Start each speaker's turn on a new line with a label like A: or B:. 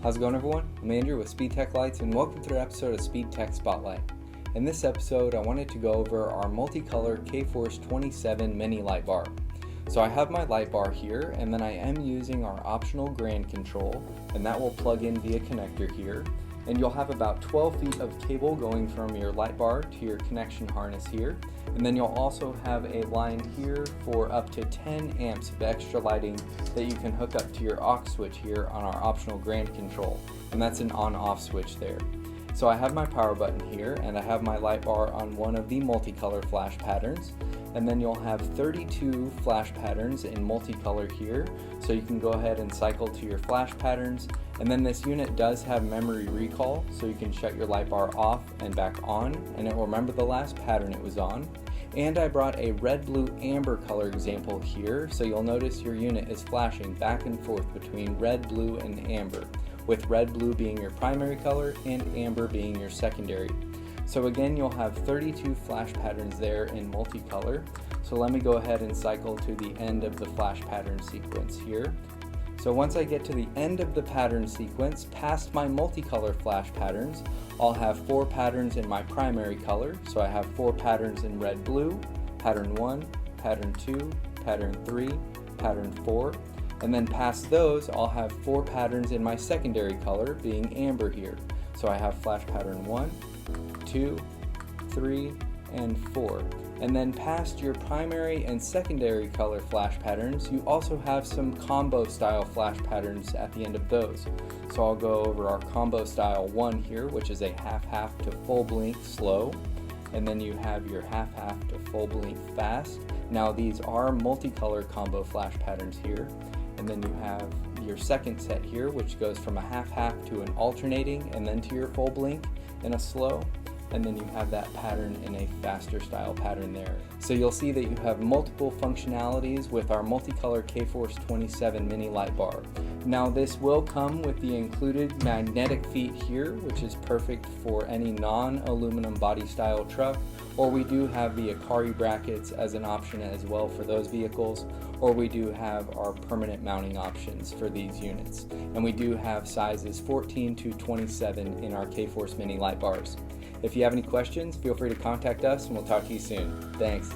A: How's it going, everyone? I'm Andrew with SpeedTech Lights, and welcome to another episode of SpeedTech SpotLight. In this episode, I wanted to go over our MultiColor K-Force 27 mini light bar. So I have my light bar here, and then I am using our optional grand control, and that will plug in via connector here. And you'll have about 12 feet of cable going from your light bar to your connection harness here. And then you'll also have a line here for up to 10 amps of extra lighting that you can hook up to your aux switch here on our optional grand control. And that's an on-off switch there. So I have my power button here, and I have my light bar on one of the multicolor flash patterns. And then you'll have 32 flash patterns in multicolor here, so you can go ahead and cycle to your flash patterns. And then this unit does have memory recall, so you can shut your light bar off and back on, and it will remember the last pattern it was on. And I brought a red, blue, amber color example here, so you'll notice your unit is flashing back and forth between red, blue, and amber, with red, blue being your primary color and amber being your secondary. So again, you'll have 32 flash patterns there in multicolor. So let me go ahead and cycle to the end of the flash pattern sequence here. So once I get to the end of the pattern sequence, past my multicolor flash patterns, I'll have 4 patterns in my primary color. So I have 4 patterns in red, blue, pattern 1, pattern 2, pattern 3, pattern 4. And then past those, I'll have 4 patterns in my secondary color, being amber here. So I have flash pattern 1, 2, 3, and 4. And then past your primary and secondary color flash patterns, you also have some combo style flash patterns at the end of those. So I'll go over our combo style 1 here, which is a half-half to full blink slow. And then you have your half-half to full blink fast. Now these are multicolor combo flash patterns here. And then you have your second set here, which goes from a half-half to an alternating, and then to your full blink in a slow. And then you have that pattern in a faster style pattern there. So you'll see that you have multiple functionalities with our MultiColor K-Force 27 mini light bar. Now this will come with the included magnetic feet here, which is perfect for any non-aluminum body style truck, or we do have the Akari brackets as an option as well for those vehicles, or we do have our permanent mounting options for these units. And we do have sizes 14 to 27 in our K-Force mini light bars. If you have any questions, feel free to contact us and we'll talk to you soon. Thanks.